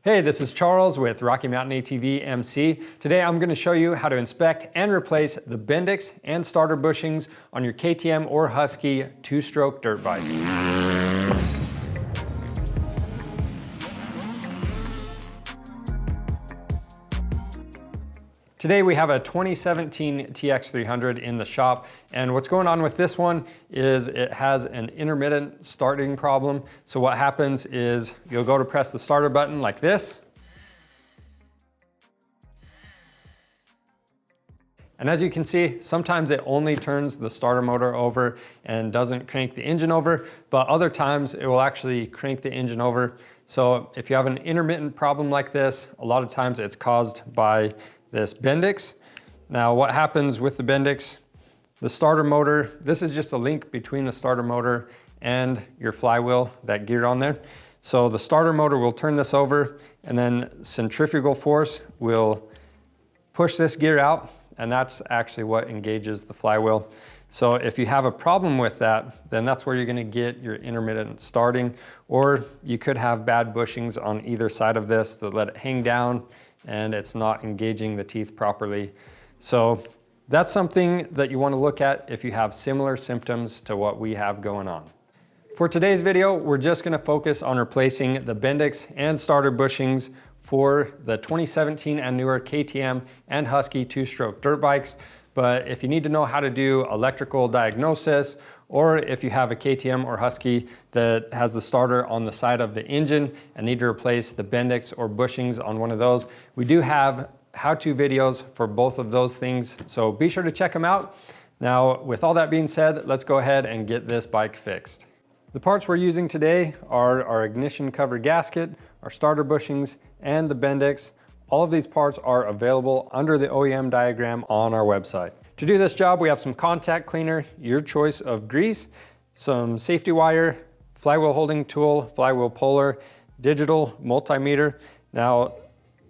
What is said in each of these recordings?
Hey, this is Charles with Rocky Mountain ATV MC. Today I'm going to show you how to inspect and replace the Bendix and starter bushings on your KTM or Husky two-stroke dirt bike. Today we have a 2017 TX300 in the shop, and what's going on with this one is it has an intermittent starting problem. So what happens is you'll go to press the starter button like this, and as you can see, sometimes it only turns the starter motor over and doesn't crank the engine over, but other times it will actually crank the engine over. So if you have an intermittent problem like this, a lot of times it's caused by this Bendix. Now what happens with the Bendix, the starter motor, this is just a link between the starter motor and your flywheel, that gear on there. So the starter motor will turn this over, and then centrifugal force will push this gear out, and that's actually what engages the flywheel. So if you have a problem with that, then that's where you're gonna get your intermittent starting, or you could have bad bushings on either side of this that let it hang down and it's not engaging the teeth properly. So that's something that you want to look at if you have similar symptoms to what we have going on. For today's video, we're just going to focus on replacing the Bendix and starter bushings for the 2017 and newer KTM and Husky two-stroke dirt bikes. But if you need to know how to do electrical diagnosis, or if you have a KTM or Husky that has the starter on the side of the engine and need to replace the Bendix or bushings on one of those, we do have how-to videos for both of those things, so be sure to check them out. Now, with all that being said, let's go ahead and get this bike fixed. The parts we're using today are our ignition cover gasket, our starter bushings, and the Bendix. All of these parts are available under the OEM diagram on our website. To do this job, we have some contact cleaner, your choice of grease, some safety wire, flywheel holding tool, flywheel puller, digital multimeter. Now,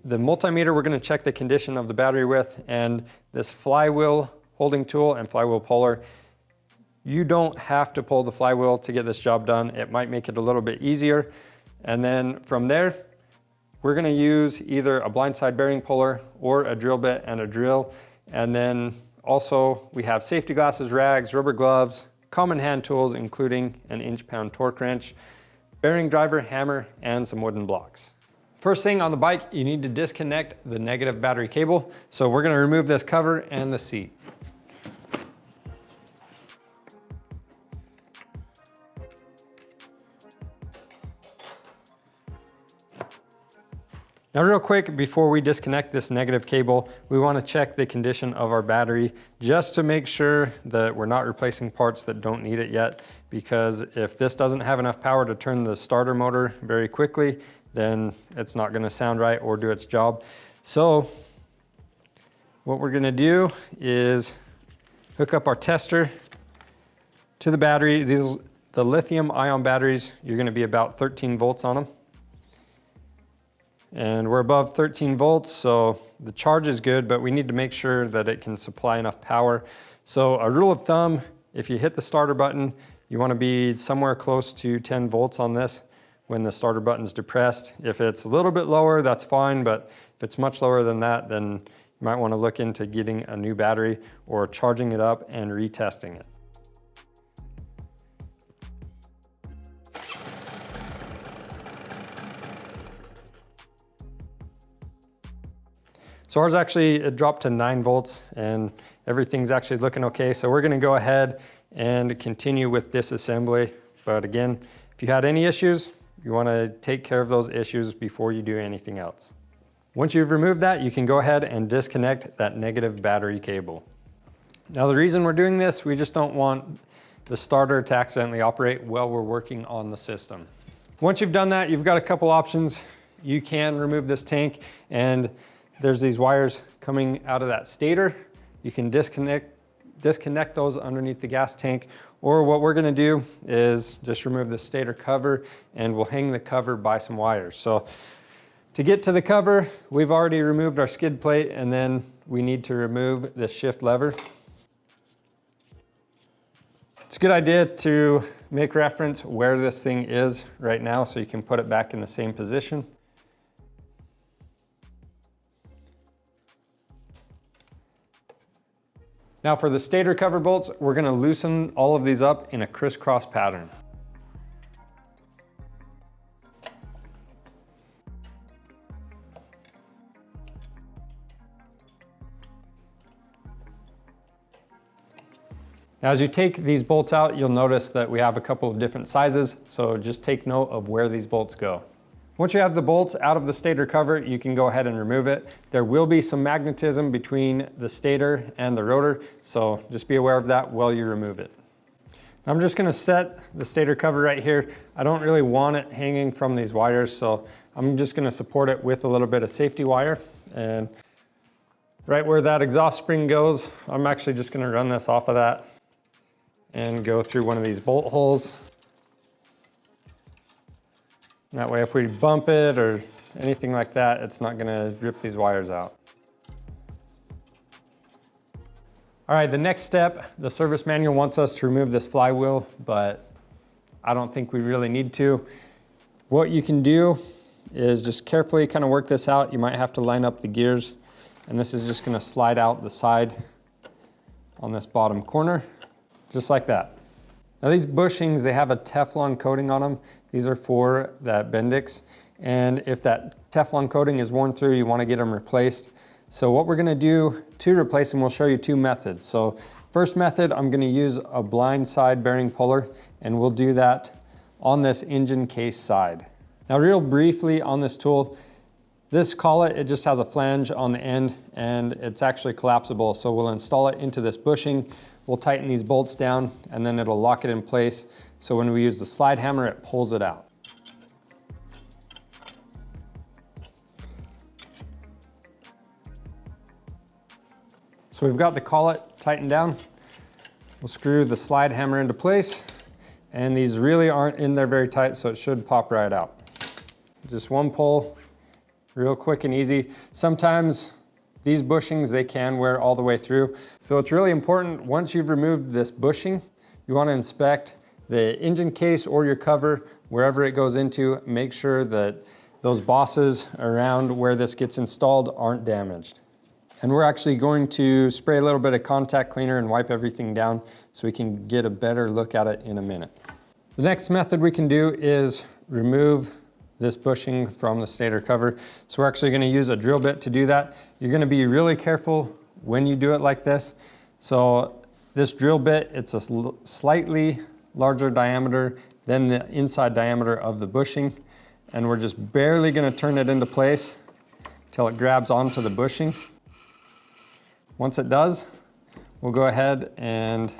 the multimeter we're going to check the condition of the battery with, and this flywheel holding tool and flywheel puller, you don't have to pull the flywheel to get this job done. It might make it a little bit easier. And then from there, we're going to use either a blindside bearing puller or a drill bit and a drill. And then also we have safety glasses, rags, rubber gloves, common hand tools, including an inch-pound torque wrench, bearing driver, hammer, and some wooden blocks. First thing on the bike, you need to disconnect the negative battery cable. So we're going to remove this cover and the seat. Now real quick, before we disconnect this negative cable, we want to check the condition of our battery just to make sure that we're not replacing parts that don't need it yet, because if this doesn't have enough power to turn the starter motor very quickly, then it's not going to sound right or do its job. So what we're going to do is hook up our tester to the battery. The lithium ion batteries, you're going to be about 13 volts on them. And we're above 13 volts, so the charge is good, but we need to make sure that it can supply enough power. So a rule of thumb, if you hit the starter button, you want to be somewhere close to 10 volts on this when the starter button's depressed. If it's a little bit lower, that's fine, but if it's much lower than that, then you might want to look into getting a new battery or charging it up and retesting it. So ours actually, it dropped to 9 volts and everything's actually looking okay. So we're gonna go ahead and continue with disassembly. But again, if you had any issues, you wanna take care of those issues before you do anything else. Once you've removed that, you can go ahead and disconnect that negative battery cable. Now the reason we're doing this, we just don't want the starter to accidentally operate while we're working on the system. Once you've done that, you've got a couple options. You can remove this tank, and there's these wires coming out of that stator. You can disconnect those underneath the gas tank, or what we're gonna do is just remove the stator cover and we'll hang the cover by some wires. So to get to the cover, we've already removed our skid plate, and then we need to remove the shift lever. It's a good idea to make reference where this thing is right now so you can put it back in the same position. Now for the stator cover bolts, we're gonna loosen all of these up in a crisscross pattern. Now, as you take these bolts out, you'll notice that we have a couple of different sizes, so just take note of where these bolts go. Once you have the bolts out of the stator cover, you can go ahead and remove it. There will be some magnetism between the stator and the rotor, so just be aware of that while you remove it. I'm just gonna set the stator cover right here. I don't really want it hanging from these wires, so I'm just gonna support it with a little bit of safety wire. And right where that exhaust spring goes, I'm actually just gonna run this off of that and go through one of these bolt holes. That way if we bump it or anything like that, it's not gonna rip these wires out. All right, the next step, the service manual wants us to remove this flywheel, but I don't think we really need to. What you can do is just carefully kind of work this out. You might have to line up the gears, and this is just gonna slide out the side on this bottom corner, just like that. Now these bushings, they have a Teflon coating on them. These are for that Bendix. And if that Teflon coating is worn through, you wanna get them replaced. So what we're gonna do to replace them, we'll show you two methods. So first method, I'm gonna use a blind side bearing puller, and we'll do that on this engine case side. Now real briefly on this tool, this collet, it just has a flange on the end and it's actually collapsible. So we'll install it into this bushing. We'll tighten these bolts down and then it'll lock it in place. So when we use the slide hammer, it pulls it out. So we've got the collet tightened down. We'll screw the slide hammer into place, and these really aren't in there very tight, so it should pop right out. Just one pull, real quick and easy. Sometimes these bushings, they can wear all the way through. So it's really important, once you've removed this bushing, you want to inspect the engine case or your cover, wherever it goes into. Make sure that those bosses around where this gets installed aren't damaged. And we're actually going to spray a little bit of contact cleaner and wipe everything down so we can get a better look at it in a minute. The next method we can do is remove this bushing from the stator cover. So we're actually going to use a drill bit to do that. You're going to be really careful when you do it like this. So this drill bit, it's a slightly larger diameter than the inside diameter of the bushing. And we're just barely going to turn it into place till it grabs onto the bushing. Once it does, we'll go ahead and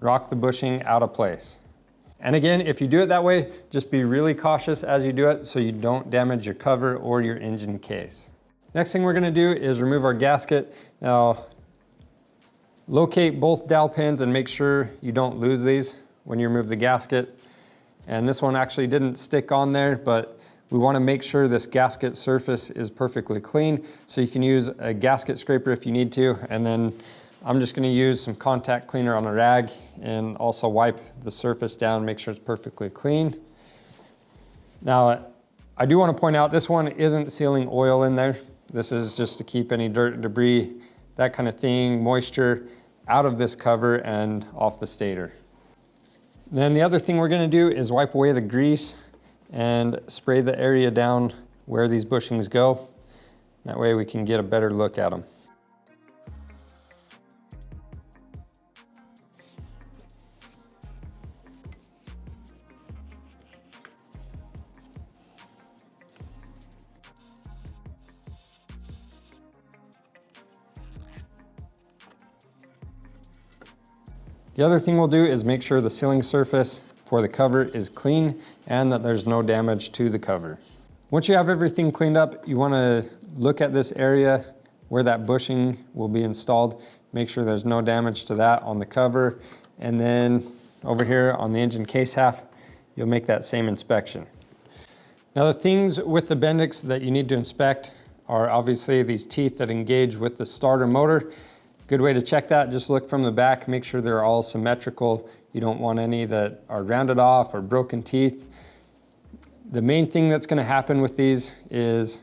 rock the bushing out of place. And again, if you do it that way, just be really cautious as you do it so you don't damage your cover or your engine case. Next thing we're gonna do is remove our gasket. Now, locate both dowel pins and make sure you don't lose these when you remove the gasket. And this one actually didn't stick on there, but we want to make sure this gasket surface is perfectly clean. So you can use a gasket scraper if you need to, and then I'm just going to use some contact cleaner on a rag and also wipe the surface down, make sure it's perfectly clean. Now, I do want to point out this one isn't sealing oil in there. This is just to keep any dirt, debris, that kind of thing, moisture out of this cover and off the stator. Then the other thing we're going to do is wipe away the grease and spray the area down where these bushings go. That way we can get a better look at them. The other thing we'll do is make sure the sealing surface for the cover is clean and that there's no damage to the cover. Once you have everything cleaned up, you want to look at this area where that bushing will be installed. Make sure there's no damage to that on the cover. And then over here on the engine case half, you'll make that same inspection. Now the things with the Bendix that you need to inspect are obviously these teeth that engage with the starter motor. Good way to check that, just look from the back, make sure they're all symmetrical. You don't want any that are rounded off or broken teeth. The main thing that's going to happen with these is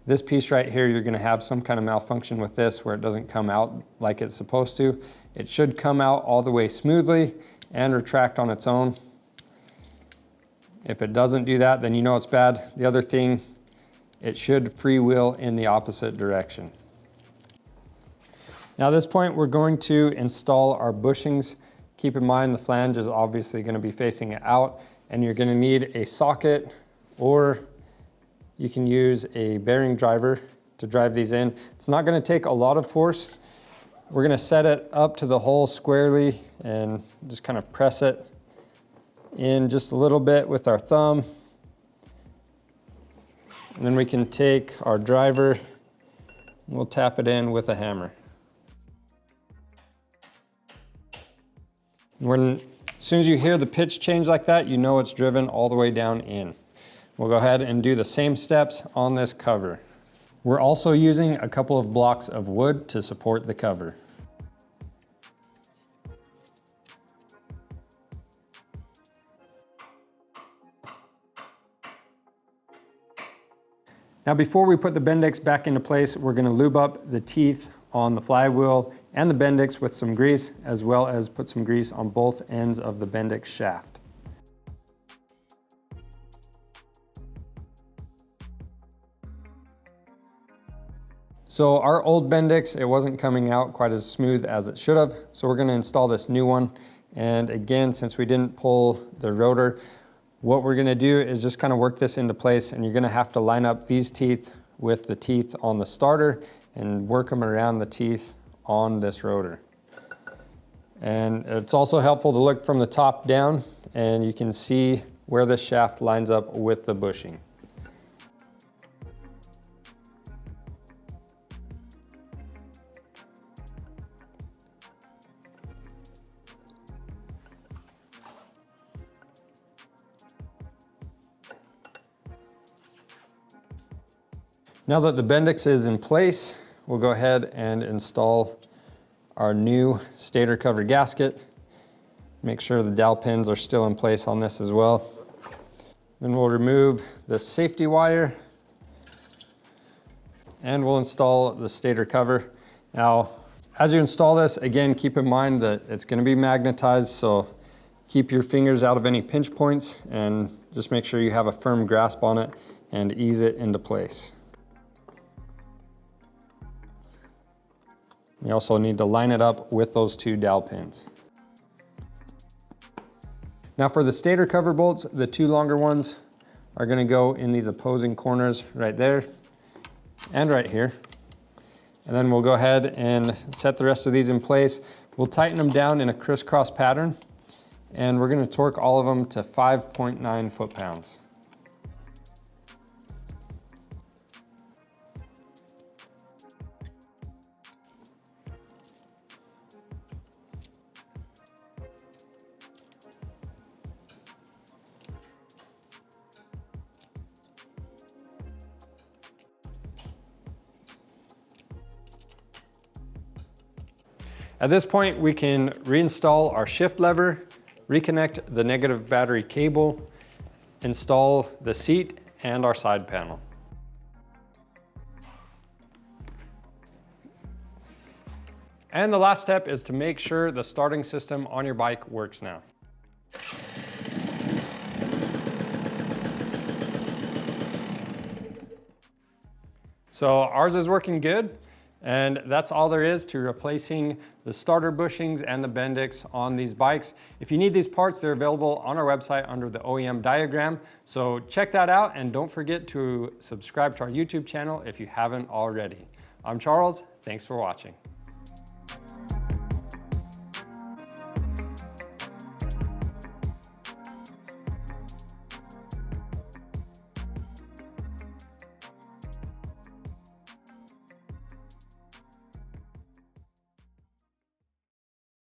This piece right here, you're gonna have some kind of malfunction with this where it doesn't come out like it's supposed to. It should come out all the way smoothly and retract on its own. If it doesn't do that, then you know it's bad. The other thing, it should freewheel in the opposite direction. Now at this point, we're going to install our bushings. Keep in mind the flange is obviously gonna be facing out, and you're gonna need a socket, or you can use a bearing driver to drive these in. It's not gonna take a lot of force. We're gonna set it up to the hole squarely and just kind of press it in just a little bit with our thumb. And then we can take our driver and we'll tap it in with a hammer. As soon as you hear the pitch change like that, you know it's driven all the way down in. We'll go ahead and do the same steps on this cover. We're also using a couple of blocks of wood to support the cover. Now before we put the Bendix back into place, we're gonna lube up the teeth on the flywheel and the Bendix with some grease, as well as put some grease on both ends of the Bendix shaft. So our old Bendix, it wasn't coming out quite as smooth as it should have, so we're gonna install this new one. And again, since we didn't pull the rotor, what we're gonna do is just kind of work this into place, and you're gonna have to line up these teeth with the teeth on the starter and work them around the teeth on this rotor. And it's also helpful to look from the top down, and you can see where the shaft lines up with the bushing. Now that the Bendix is in place, we'll go ahead and install our new stator cover gasket. Make sure the dowel pins are still in place on this as well. Then we'll remove the safety wire and we'll install the stator cover. Now, as you install this, again, keep in mind that it's gonna be magnetized, so keep your fingers out of any pinch points and just make sure you have a firm grasp on it and ease it into place. You also need to line it up with those two dowel pins. Now for the stator cover bolts, the two longer ones are gonna go in these opposing corners right there and right here. And then we'll go ahead and set the rest of these in place. We'll tighten them down in a crisscross pattern, and we're gonna torque all of them to 5.9 foot-pounds. At this point, we can reinstall our shift lever, reconnect the negative battery cable, install the seat and our side panel. And the last step is to make sure the starting system on your bike works now. So ours is working good. And that's all there is to replacing the starter bushings and the Bendix on these bikes. If you need these parts, they're available on our website under the OEM diagram. So check that out, and don't forget to subscribe to our YouTube channel if you haven't already. I'm Charles, thanks for watching.